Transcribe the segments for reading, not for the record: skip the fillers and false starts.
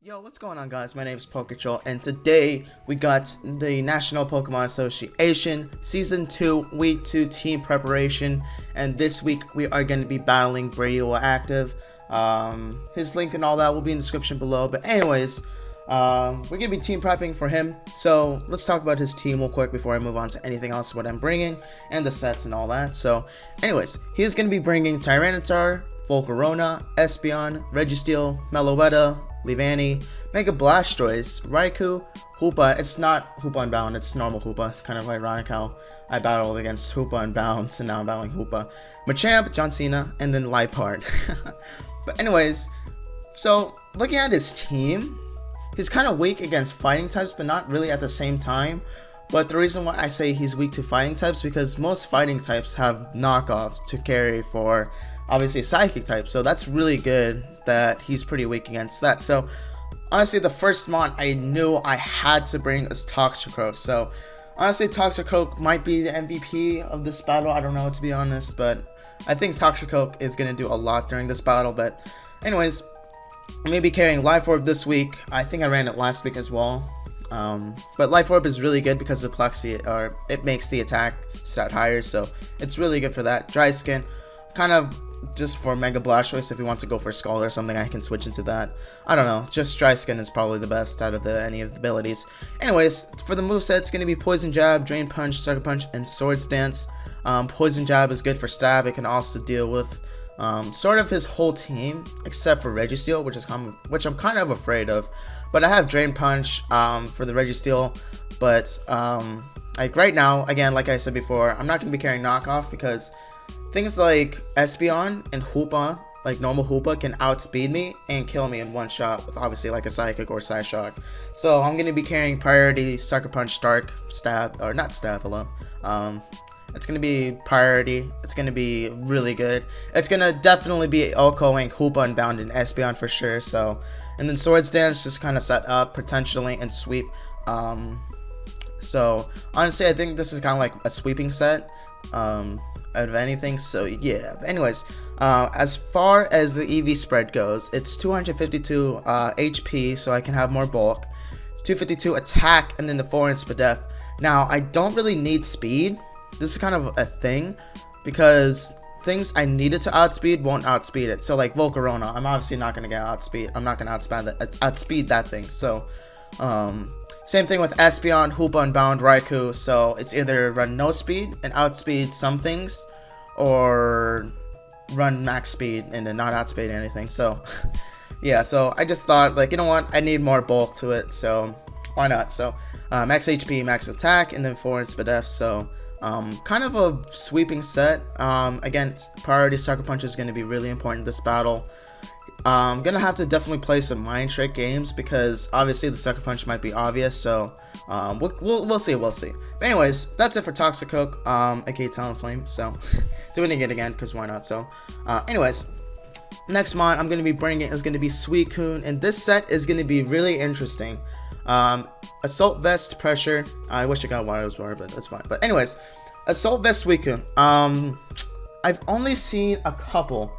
Yo, what's going on, guys? My name is Pokechol, and today we got the National Pokemon Association Season 2 Week 2 team preparation, and this week we are going to be battling Bradyoactiv. His link and all that will be in the description below, but anyways, we're going to be team prepping for him, so let's talk about his team real quick before I move on to anything else, what I'm bringing, and the sets and all that. So, anyways, he's going to be bringing Tyranitar, Volcarona, Espeon, Registeel, Meloetta, Leavanny, Mega Blastoise, Raikou, Hoopa. It's not Hoopa Unbound, it's normal Hoopa. It's kind of ironic how I battled against Hoopa Unbound, and now I'm battling Hoopa. Machamp, John Cena, and then Liepard. But anyways, so looking at his team, he's kind of weak against fighting types, but not really at the same time. But the reason why I say he's weak to fighting types, because most fighting types have knockoffs to carry for obviously psychic type, so that's really good that he's pretty weak against that. So honestly, the first mon I knew I had to bring is Toxicroak. So honestly, Toxicroak might be the MVP of this battle. I don't know, to be honest, but I think Toxicroak is going to do a lot during this battle. But anyways, I'm going to be carrying Life Orb this week. I think I ran it last week as well. But Life Orb is really good because of Plexi, or it makes the attack stat higher, so it's really good for that. Dry Skin, kind of just for Mega Blastoise. If you want to go for Scald or something, I can switch into that. I don't know, just Dry Skin is probably the best out of any of the abilities. Anyways, for the moveset, it's going to be Poison Jab, Drain Punch, Sucker Punch, and Swords Dance. Poison Jab is good for stab. It can also deal with sort of his whole team, except for Registeel, which I'm kind of afraid of. But I have Drain Punch for the Registeel, but like right now, again, like I said before, I'm not going to be carrying knockoff because things like Espeon and Hoopa, like normal Hoopa, can outspeed me and kill me in one shot with obviously like a Psychic or Psyshock. So I'm going to be carrying Priority, Sucker Punch, Stark, Stab, or not Stab, hello. It's going to be Priority. It's going to be really good. It's going to definitely be outgoing Hoopa Unbound and Espeon for sure. So, and then Swords Dance just kind of set up potentially and sweep. So honestly, I think this is kind of like a sweeping set. Out of anything, so yeah. But anyways, as far as the EV spread goes, it's 252 HP, so I can have more bulk, 252 attack, and then the 4 inch def. Now I don't really need speed. This is kind of a thing because things I needed to outspeed won't outspeed it. So like Volcarona, I'm obviously not gonna get outspeed. I'm not gonna outspeed that thing. So same thing with Espeon, Hoopa Unbound, Raikou, so it's either run no speed and outspeed some things, or run max speed and then not outspeed anything. So yeah, so I just thought, like, you know what, I need more bulk to it, so why not? So max HP, max attack, and then 4 inch def, so kind of a sweeping set. Again, Priority Sucker Punch is going to be really important in this battle. I'm gonna have to definitely play some mind trick games because obviously the Sucker Punch might be obvious, so we'll see. But anyways, that's it for Toxicroak, aka Talonflame. So doing it again because why not? So anyways, next mod I'm gonna be bringing is gonna be Suicune, and this set is gonna be really interesting. Assault Vest Pressure. I wish I got Wireless War, but that's fine. But anyways, Assault Vest Suicune. I've only seen a couple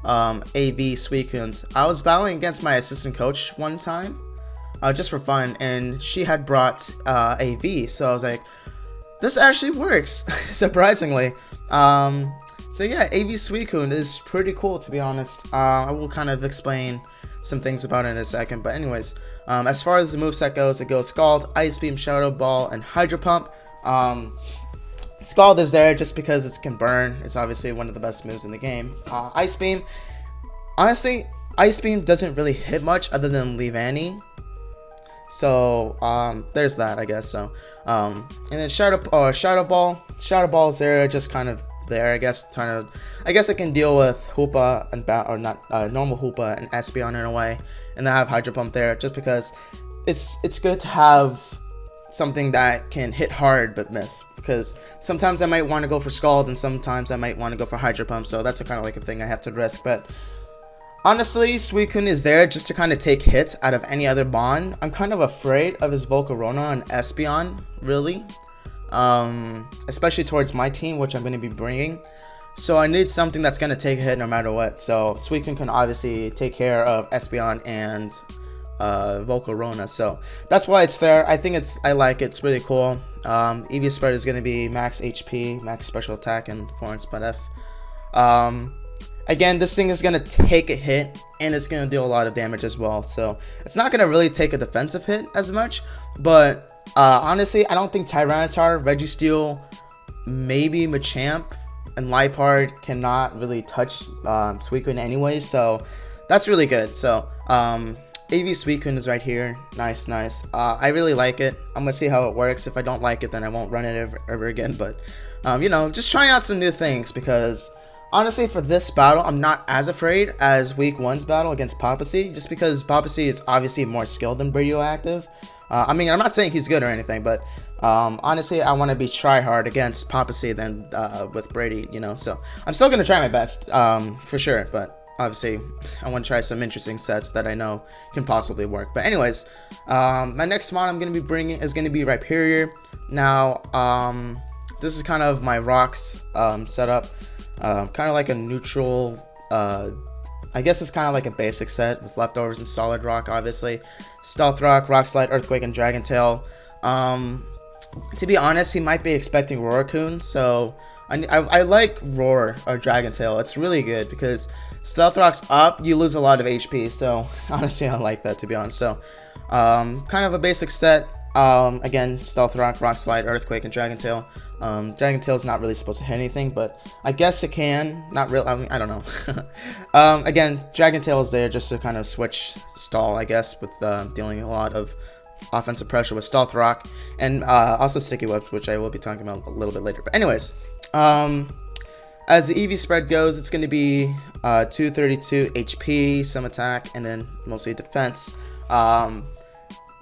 AV Suicunes. I was battling against my assistant coach one time, just for fun, and she had brought AV, so I was like, this actually works, surprisingly. So yeah, AV Suicune is pretty cool, to be honest. I will kind of explain some things about it in a second, but anyways, as far as the moveset goes, it goes Scald, Ice Beam, Shadow Ball, and Hydro Pump. Scald is there just because it can burn. It's obviously one of the best moves in the game. Ice Beam, honestly, Ice Beam doesn't really hit much other than Leavanny. So there's that, I guess. So and then Shadow Ball. Shadow Ball is there, just kind of there, I guess. I guess it can deal with Hoopa and normal Hoopa and Espeon in a way. And then I have Hydro Pump there, just because it's good to have something that can hit hard but miss, because sometimes I might want to go for Scald and sometimes I might want to go for Hydro Pump, so that's kind of like a thing I have to risk. But honestly, Suicune is there just to kind of take hits out of any other bond. I'm kind of afraid of his Volcarona and Espeon, really, especially towards my team, which I'm going to be bringing. So I need something that's going to take a hit no matter what. So Suicune can obviously take care of Espeon and Volcarona, so that's why it's there. I like it. It's really cool. EV spread is going to be max HP, max special attack, and 4 spot F. Again, this thing is going to take a hit, and it's going to deal a lot of damage as well, so it's not going to really take a defensive hit as much, but honestly, I don't think Tyranitar, Registeel, maybe Machamp, and Liepard cannot really touch Suicune anyway, so that's really good. So AV Suicune is right here. Nice. I really like it. I'm gonna see how it works. If I don't like it, then I won't run it ever again, but you know, just trying out some new things, because honestly, for this battle, I'm not as afraid as week 1's battle against Papacy, just because Papacy is obviously more skilled than Bradyoactiv. I mean, I'm not saying he's good or anything, but honestly, I want to be try hard against Papacy than with Brady, you know. So I'm still gonna try my best, for sure. But obviously, I want to try some interesting sets that I know can possibly work. But anyways, my next mod I'm gonna be bringing is gonna be Rhyperior. Now, this is kind of my rocks setup, kind of like a neutral. I guess it's kind of like a basic set with leftovers and solid rock, obviously. Stealth Rock, Rock Slide, Earthquake, and Dragon Tail. To be honest, he might be expecting Roarcoon, so I like Roar or Dragon Tail. It's really good because Stealth Rock's up, you lose a lot of HP, so honestly, I like that, to be honest. So, kind of a basic set. Again, Stealth Rock, Rock Slide, Earthquake, and Dragon Tail. Dragon Tail is not really supposed to hit anything, but I guess it can. Not really. I mean, I don't know. Again, Dragon Tail is there just to kind of switch stall, I guess, with dealing a lot of offensive pressure with Stealth Rock, and also Sticky Webs, which I will be talking about a little bit later. But anyways, as the EV spread goes, it's going to be 232 HP, some attack, and then mostly defense.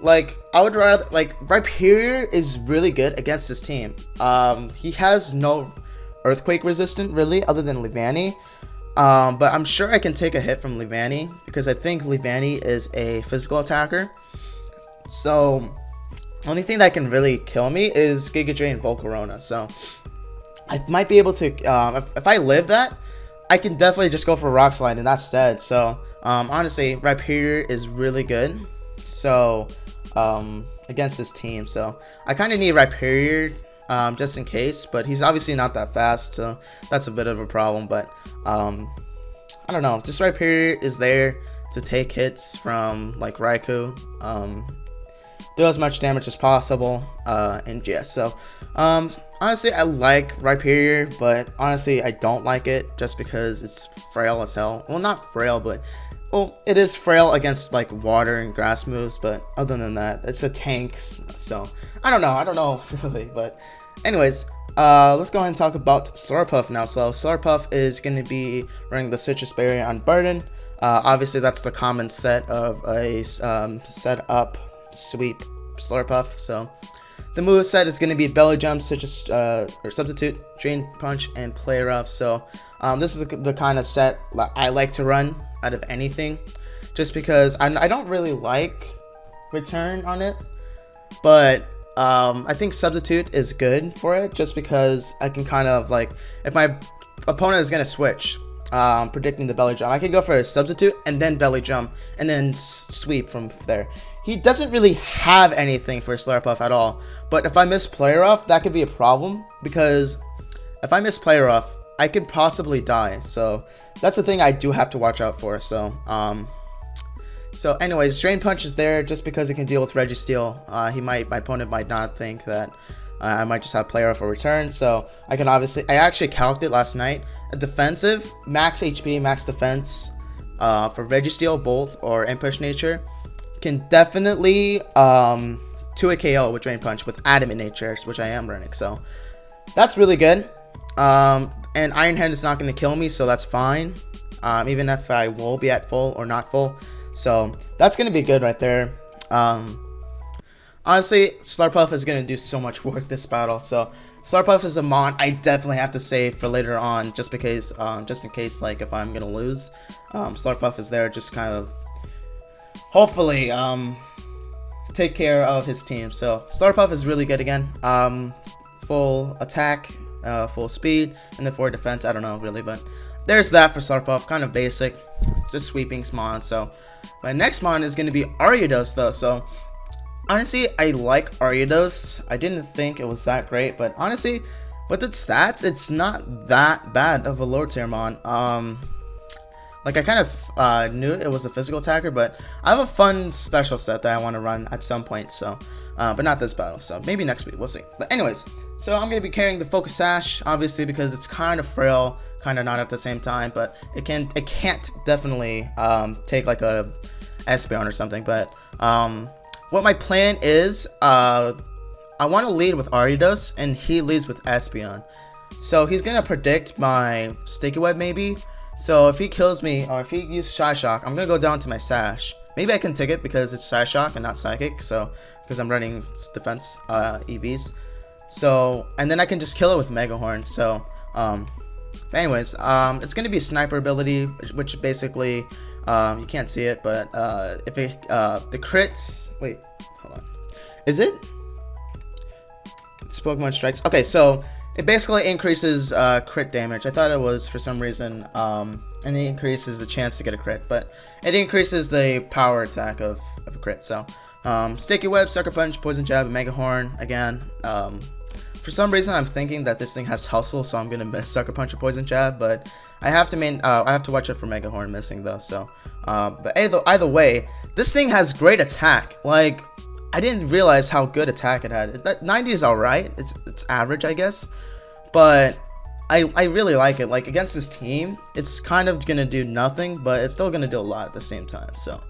Like, I would rather, like, Rhyperior is really good against this team. He has no Earthquake resistant, really, other than Leavanny. But I'm sure I can take a hit from Leavanny, because I think Leavanny is a physical attacker. So, only thing that can really kill me is Giga Drain and Volcarona. So, I might be able to, if I live that, I can definitely just go for Rock Slide, and that's dead. So, honestly, Rhyperior is really good. So, against this team, so I kind of need Rhyperior just in case, but he's obviously not that fast, so that's a bit of a problem. But I don't know, just Rhyperior is there to take hits from like Raikou, do as much damage as possible, and yeah, so honestly, I like Rhyperior, but honestly, I don't like it just because it's frail as hell. Well, not frail, but well, it is frail against like water and grass moves, but other than that, it's a tank, so I don't know really. But anyways, let's go ahead and talk about Slurpuff now. So Slurpuff is going to be running the Citrus Berry on Burden. Obviously, that's the common set of a set up sweep Slurpuff. So the move set is going to be Belly Jump, Citrus or Substitute, Drain Punch, and Play Rough. So this is the kind of set I like to run out of anything, just because I don't really like Return on it, but I think Substitute is good for it, just because I can kind of like, if my opponent is gonna switch, predicting the Belly Jump, I can go for a Substitute and then Belly Jump and then sweep from there. He doesn't really have anything for Slurpuff at all, but if I miss Play Rough, that could be a problem, because if I miss Play Rough, I could possibly die. So that's the thing I do have to watch out for. So anyways, Drain Punch is there just because it can deal with Registeel. My opponent might not think that I might just have Play Rough for return. So I actually calced it last night. A defensive, max HP, max defense for Registeel, Bolt, or Impush Nature can definitely 2-hit KO with Drain Punch with Adamant Nature, which I am running. So that's really good. And Iron Head is not going to kill me, so that's fine, even if I will be at full or not full. So that's going to be good right there. Honestly, Slurpuff is going to do so much work this battle. So Slurpuff is a mon I definitely have to save for later on, just in case, like, if I'm going to lose. Slurpuff is there just kind of, hopefully, take care of his team. So Slurpuff is really good again. Full attack, full speed, and then for defense, I don't know really, but there's that for Slurpuff, kind of basic. just sweeping mon. So my next mon is going to be Hawluchas though. So honestly, I like Hawluchas. I didn't think it was that great, but honestly, with its stats, it's not that bad of a lower tier mon. Like I kind of knew it was a physical attacker, but I have a fun special set that I want to run at some point. So, but not this battle. So maybe next week, we'll see. But anyways, so I'm gonna be carrying the Focus Sash, obviously because it's kind of frail, kind of not at the same time, but it can't definitely take like a Espeon or something. But what my plan is, I want to lead with Hawluchas and he leads with Espeon. So he's gonna predict my Sticky Web maybe. So if he kills me, or if he uses Shy Shock, I'm gonna go down to my Sash. Maybe I can take it because it's Shy Shock and not Psychic, so because I'm running defense EVs. So, and then I can just kill it with Mega Horn. So, but anyways, it's gonna be a sniper ability, which basically, you can't see it, but if it, the crits, wait, hold on, is it? It's Pokemon Strikes. Okay, so it basically increases crit damage. I thought it was for some reason, and it increases the chance to get a crit, but it increases the power attack of a crit. So, Sticky Web, Sucker Punch, Poison Jab, and Mega Horn. Again, for some reason I'm thinking that this thing has Hustle, so I'm gonna miss Sucker Punch or Poison Jab, but I have to watch out for Mega Horn missing though. So, but either way, this thing has great attack. Like, I didn't realize how good attack it had. That 90 is alright. It's average, I guess. But I really like it. Like, against this team, it's kind of gonna do nothing, but it's still gonna do a lot at the same time. So,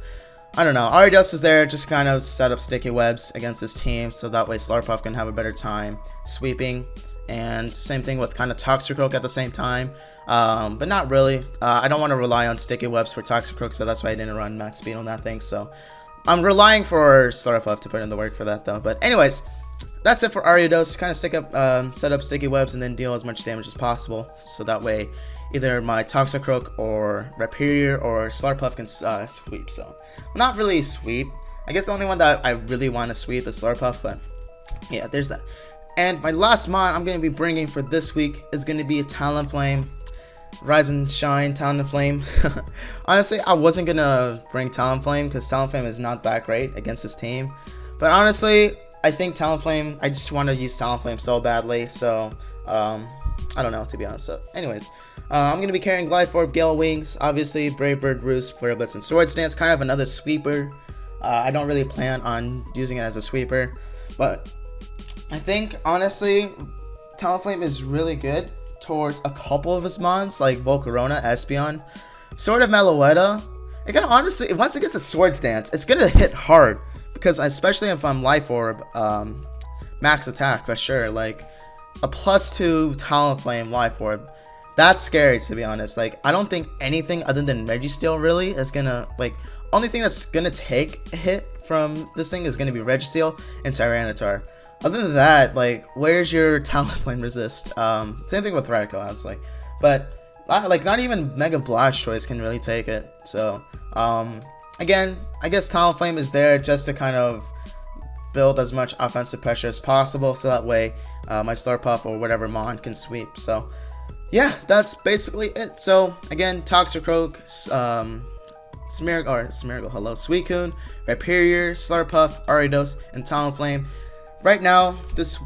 I don't know. Hawluchas is there just kind of set up Sticky Webs against this team, so that way Slurpuff can have a better time sweeping. And same thing with kind of Toxicroak at the same time. But not really. I don't want to rely on Sticky Webs for Toxicroak, so that's why I didn't run max speed on that thing. So, I'm relying for Slurpuff to put in the work for that though. But anyways, that's it for Hawluchas. Kind of set up Sticky Webs and then deal as much damage as possible. So that way, either my Toxicroak or Rhyperior or Slurpuff can sweep. So, not really sweep. I guess the only one that I really want to sweep is Slurpuff. But yeah, there's that. And my last mod I'm going to be bringing for this week is going to be a Talonflame. Rise and Shine Talonflame. Honestly, I wasn't gonna bring Talonflame because Talonflame is not that great against this team. But honestly, I think Talonflame, I just want to use Talonflame so badly. So, I don't know, to be honest. So, anyways, I'm gonna be carrying Glide Orb, Gale Wings, obviously, Brave Bird, Roost, Flare Blitz, and Swords Dance. Kind of another sweeper. I don't really plan on using it as a sweeper. But I think, honestly, Talonflame is really good towards a couple of his mons, like Volcarona, Espeon, Sword of Meloetta. It can honestly, once it gets a Swords Dance, it's gonna hit hard because especially if I'm Life Orb, max attack for sure. Like a +2 Talonflame Life Orb, that's scary to be honest. Like I don't think anything other than Registeel really is gonna only thing that's gonna take a hit from this thing is gonna be Registeel and Tyranitar. Other than that, like, where's your Talonflame resist? Same thing with Radical, honestly. But, like, not even Mega Blastoise can really take it. So, again, I guess Talonflame is there just to kind of build as much offensive pressure as possible. So that way, my Slurpuff or whatever Mon can sweep. So, yeah, that's basically it. So, again, Toxicroak, Smeargle, hello, Suicune, Rhyperior, Slurpuff, Hawluchas, and Talonflame. Right now, this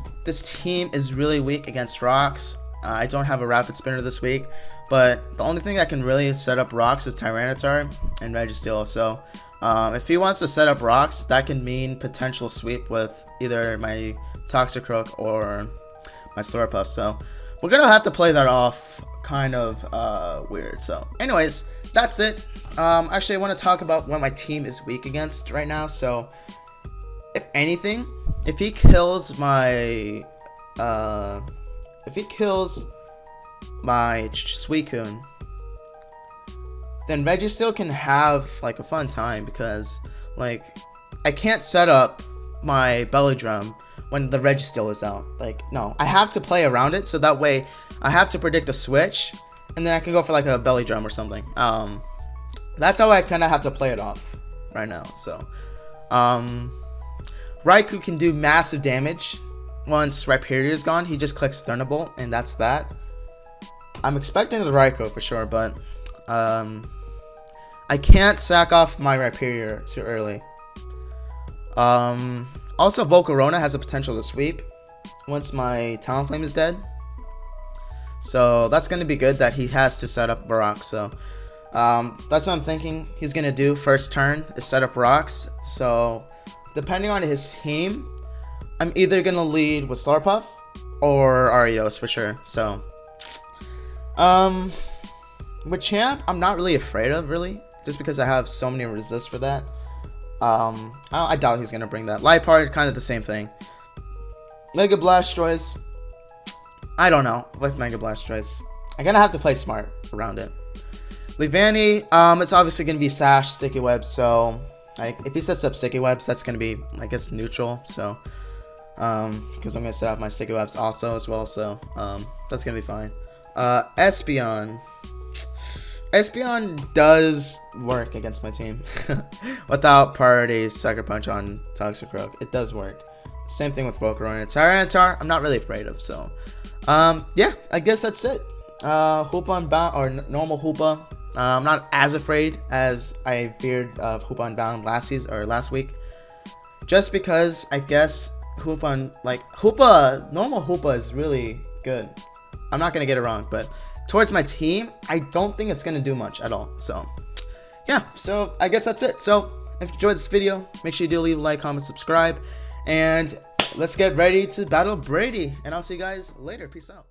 team is really weak against rocks. I don't have a Rapid Spinner this week, but the only thing that can really set up rocks is Tyranitar and Registeel. So, if he wants to set up rocks, that can mean potential sweep with either my Toxicroak or my Slurpuff. So, we're gonna have to play that off kind of weird. So, anyways, that's it. Actually, I want to talk about what my team is weak against right now. So, if anything, if he kills my Suicune, then Registeel can have like a fun time because like I can't set up my Belly Drum when the Registeel is out. Like no, I have to play around it so that way I have to predict a switch and then I can go for like a Belly Drum or something. That's how I kind of have to play it off right now. So, Raikou can do massive damage once Rhyperior is gone. He just clicks Thunderbolt, and that's that. I'm expecting the Raikou for sure, but I I can't sack off my Rhyperior too early. Also, Volcarona has a potential to sweep once my Talonflame is dead. So that's going to be good that he has to set up rocks. So that's what I'm thinking he's going to do first turn is set up rocks. So depending on his team, I'm either going to lead with Slurpuff or Arios for sure. So with Champ, I'm not really afraid of, really, just because I have so many resists for that. I doubt he's gonna bring that. Liepard, kind of the same thing. Mega Blastoise, I don't know with Mega Blastoise. I'm gonna have to play smart around it. Leavanny, it's obviously gonna be Sash, Sticky Webs. So, like, if he sets up Sticky Webs, that's gonna be, I guess, neutral. So, because I'm gonna set up my Sticky Webs also as well. So, that's gonna be fine. Espeon. Espeon does work against my team. Without Priority's Sucker Punch on Toxicroak, it does work. Same thing with Volcarona. Tyranitar, I'm not really afraid of. So, yeah, I guess that's it. Hoopa Unbound, or normal Hoopa. I'm not as afraid as I feared of Hoopa Unbound last week. Just because I guess normal Hoopa is really good. I'm not gonna get it wrong, but towards my team, I don't think it's gonna do much at all. So yeah, so I guess that's it. So if you enjoyed this video, make sure you do leave a like, comment, subscribe, and let's get ready to battle Brady. And I'll see you guys later. Peace out.